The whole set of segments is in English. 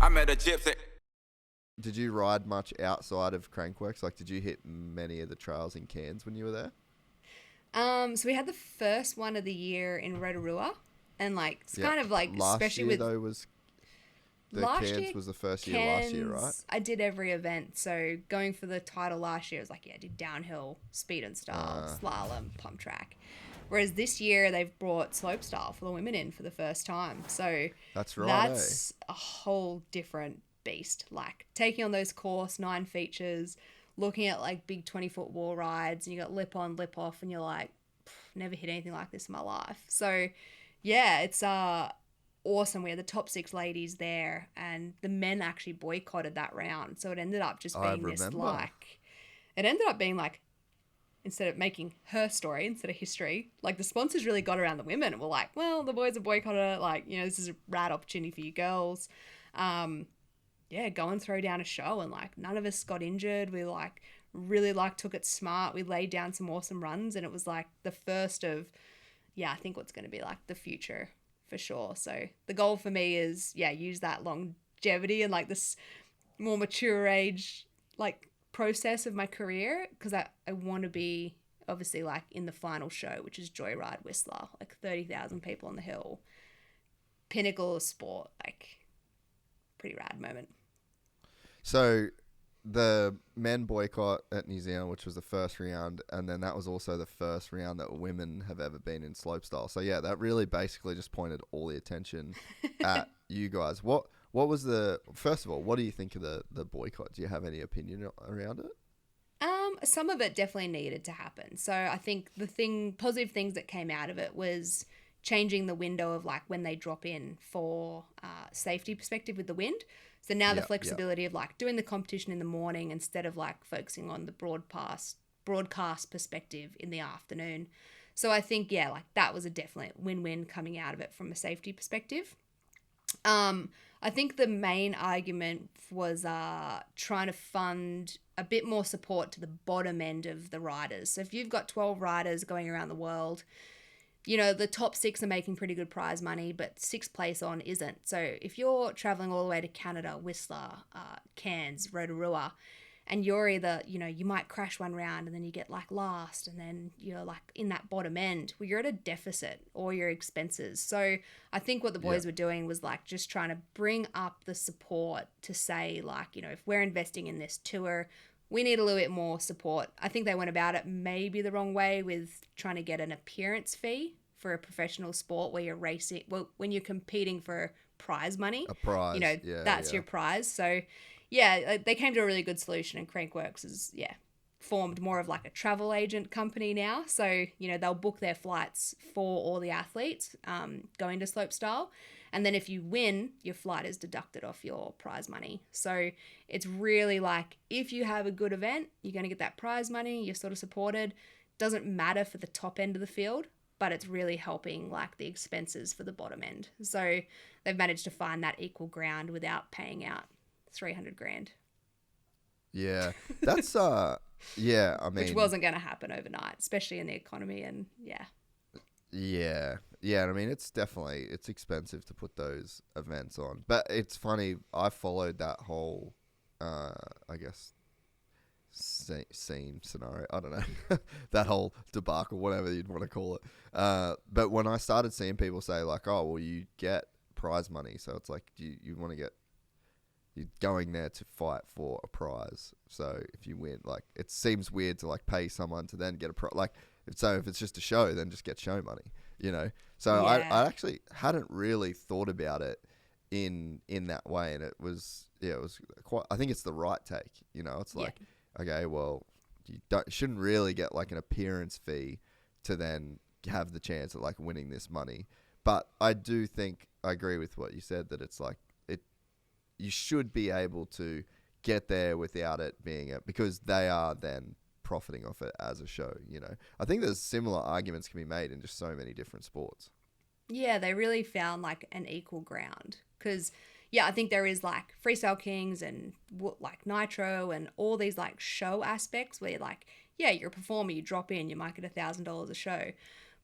I met a gypsy. Did you ride much outside of Crankworx? Like, did you hit many of the trails in Cairns when you were there? So we had the first one of the year in Rotorua, and like it's Yeah. kind of like Last especially year, with though, was the last Cairns year. was the first year last year, right? Cairns, I did every event. So going for the title last year was like, yeah, I did downhill, speed and style, slalom, pump track. Whereas this year they've brought slopestyle for the women in for the first time. So That's right. that's a whole different beast. Like taking on those course 9 features, looking at like big 20-foot wall rides, and you got lip on, lip off, and you're like, never hit anything like this in my life. So yeah, it's awesome. We had the top 6 ladies there, and the men actually boycotted that round. So it ended up just being this like, it ended up being like, instead of making her story instead of history, like the sponsors really got around the women and were like, well, the boys have boycotted it. Like, you know, this is a rad opportunity for you girls. Yeah, go and throw down a show, and like none of us got injured. We like really like took it smart. We laid down some awesome runs, and it was like the first of, yeah, I think what's going to be like the future for sure. So the goal for me is, yeah, use that longevity and like this more mature age, like process of my career, because I want to be obviously like in the final show, which is Joyride Whistler, like 30,000 people on the hill, pinnacle of sport, like pretty rad moment. So the men boycott at New Zealand, which was the first round, and then that was also the first round that women have ever been in slopestyle. So yeah, that really basically just pointed all the attention at you guys. What was the, first of all, what do you think of the boycott? Do you have any opinion around it? Some of it definitely needed to happen. So I think the positive things that came out of it was changing the window of like when they drop in for safety perspective with the wind. So now the flexibility of like doing the competition in the morning instead of like focusing on the broadcast perspective in the afternoon. So I think, yeah, like that was a definite win-win coming out of it from a safety perspective. I think the main argument was trying to fund a bit more support to the bottom end of the riders. So if you've got 12 riders going around the world, you know, the top 6 are making pretty good prize money, but 6th place on isn't. So if you're traveling all the way to Canada, Whistler, Cairns, Rotorua, and you're either, you know, you might crash one round and then you get like last and then you're like in that bottom end, well, you're at a deficit or your expenses. So I think what the boys were doing was like just trying to bring up the support to say like, you know, if we're investing in this tour, we need a little bit more support. I think they went about it maybe the wrong way with trying to get an appearance fee for a professional sport where you're racing, well, when you're competing for prize money. A prize, you know, that's your prize. So yeah, they came to a really good solution, and Crankworx is, formed more of like a travel agent company now. So, you know, they'll book their flights for all the athletes going to Slopestyle. And then if you win, your flight is deducted off your prize money. So it's really like, if you have a good event, you're going to get that prize money, you're sort of supported. Doesn't matter for the top end of the field, but it's really helping like the expenses for the bottom end. So they've managed to find that equal ground without paying out 300 grand. Yeah, that's yeah, I mean, which wasn't going to happen overnight, especially in the economy. And yeah, I mean, it's expensive to put those events on. But it's funny, I followed that whole I guess scene scenario, I don't know, that whole debacle, whatever you'd want to call it, but when I started seeing people say like, oh well, you get prize money, so it's like you want to get, you're going there to fight for a prize. So if you win, like, it seems weird to like pay someone to then get a prize. Like, so if it's just a show, then just get show money, you know? So yeah. I actually hadn't really thought about it in that way. And it was quite, I think it's the right take, you know? It's like, okay, well, you shouldn't really get like an appearance fee to then have the chance of like winning this money. But I do think, I agree with what you said, that it's like, you should be able to get there without it being because they are then profiting off it as a show, you know. I think there's similar arguments can be made in just so many different sports. Yeah, they really found like an equal ground because, I think there is like Freestyle Kings and like Nitro and all these like show aspects where you're like, you're a performer, you drop in, you might get $1,000 a show.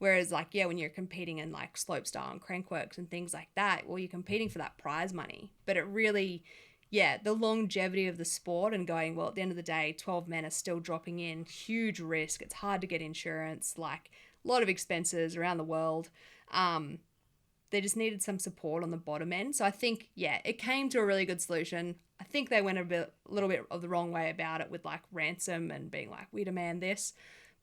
Whereas like, yeah, when you're competing in like slopestyle and crankworks and things like that, well, you're competing for that prize money. But it really, yeah, the longevity of the sport and going, well, at the end of the day, 12 men are still dropping in, huge risk. It's hard to get insurance, like a lot of expenses around the world. They just needed some support on the bottom end. So I think, yeah, it came to a really good solution. I think they went a little bit of the wrong way about it with like ransom and being like, we demand this.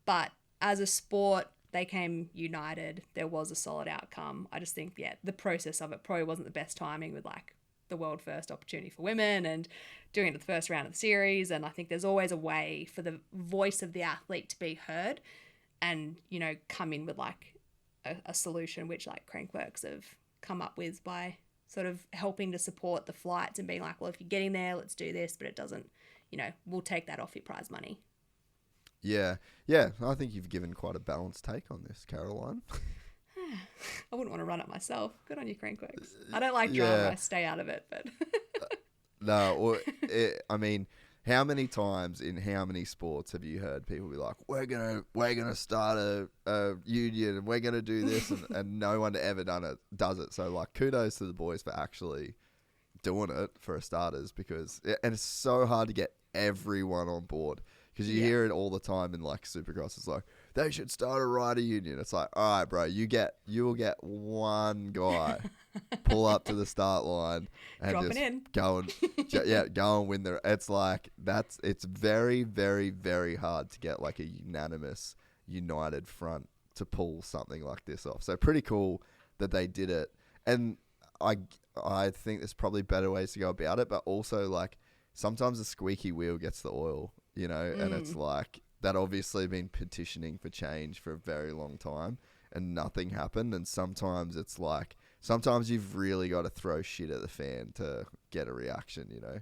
But as a sport, they came united. There was a solid outcome. I just think, yeah, the process of it probably wasn't the best timing with like the world first opportunity for women and doing it at the first round of the series. And I think there's always a way for the voice of the athlete to be heard and, you know, come in with like a solution, which like Crankworks have come up with by sort of helping to support the flights and being like, well, if you're getting there, let's do this, but it doesn't, you know, we'll take that off your prize money. Yeah, I think you've given quite a balanced take on this, Caroline. I wouldn't want to run it myself. Good on you, Crankworks. I don't like drama. I stay out of it, but no. I mean, how many times in how many sports have you heard people be like, "We're gonna start a union and we're gonna do this," and no one ever does it. So like, kudos to the boys for actually doing it for starters, because it's so hard to get everyone on board. Because you hear it all the time in like Supercross. It's like, they should start a rider union. It's like, all right, bro, you will get one guy pull up to the start line and go and win the. It's like it's very, very, very hard to get like a unanimous, united front to pull something like this off. So pretty cool that they did it. And I think there's probably better ways to go about it, but also like sometimes the squeaky wheel gets the oil. You know, and it's like that obviously been petitioning for change for a very long time and nothing happened. And sometimes it's like, sometimes you've really got to throw shit at the fan to get a reaction, you know?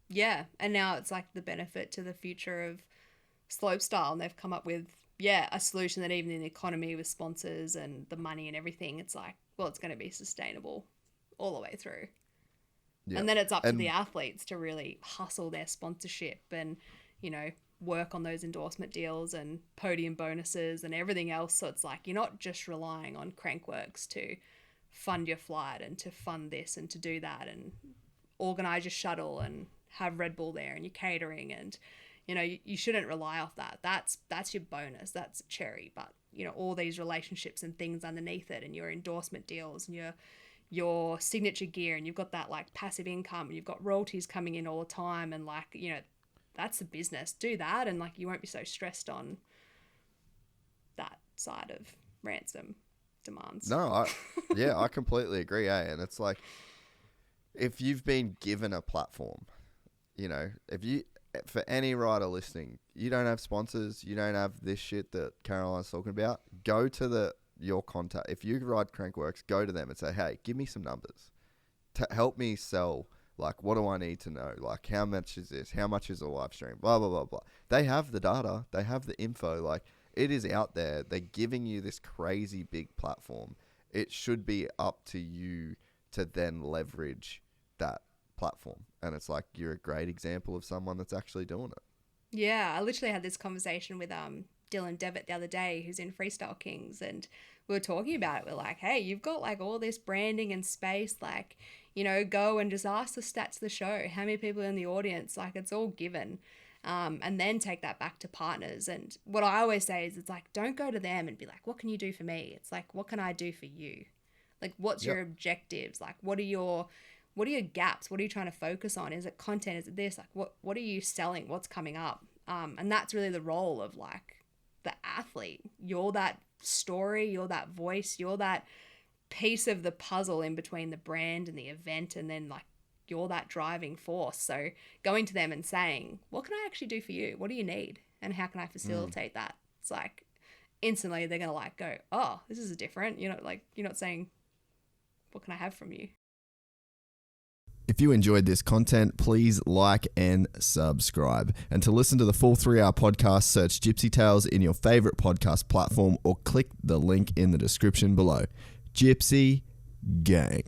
Yeah. And now it's like the benefit to the future of slopestyle. And they've come up with, a solution that even in the economy with sponsors and the money and everything, it's like, well, it's going to be sustainable all the way through. Yep. And then it's up to the athletes to really hustle their sponsorship and, you know, work on those endorsement deals and podium bonuses and everything else. So it's like, you're not just relying on Crankworks to fund your flight and to fund this and to do that and organize your shuttle and have Red Bull there and your catering. And, you know, you shouldn't rely off that. That's your bonus. That's a cherry. But, you know, all these relationships and things underneath it and your endorsement deals and your signature gear, and you've got that like passive income and you've got royalties coming in all the time. And like, you know, that's the business. Do that, and like you won't be so stressed on that side of ransom demands. No, I completely agree. And it's like, if you've been given a platform, you know, for any rider listening, you don't have sponsors, you don't have this shit that Caroline's talking about, go to your contact. If you ride Crankworks, go to them and say, hey, give me some numbers to help me sell. Like, what do I need to know? Like, how much is this? How much is a live stream? Blah, blah, blah, blah. They have the data. They have the info. Like, it is out there. They're giving you this crazy big platform. It should be up to you to then leverage that platform. And it's like, you're a great example of someone that's actually doing it. Yeah, I literally had this conversation with Dylan Devitt the other day, who's in Freestyle Kings, and we were talking about it. We're like, hey, you've got like all this branding and space, like, you know, go and just ask the stats of the show, how many people are in the audience, like it's all given, and then take that back to partners. And what I always say is, it's like, don't go to them and be like, what can you do for me? It's like, what can I do for you? Like, what's your objectives? Like, what are your gaps? What are you trying to focus on? Is it content? Is it this? Like, what are you selling? What's coming up? And that's really the role of like the athlete. You're that story, you're that voice, you're that piece of the puzzle in between the brand and the event, and then like you're that driving force. So going to them and saying, what can I actually do for you? What do you need? And how can I facilitate that? It's like instantly they're gonna like go, oh, this is different. You're not saying, what can I have from you? If you enjoyed this content, please like and subscribe. And to listen to the full 3-hour podcast, search Gypsy Tales in your favorite podcast platform or click the link in the description below. Gypsy Gang.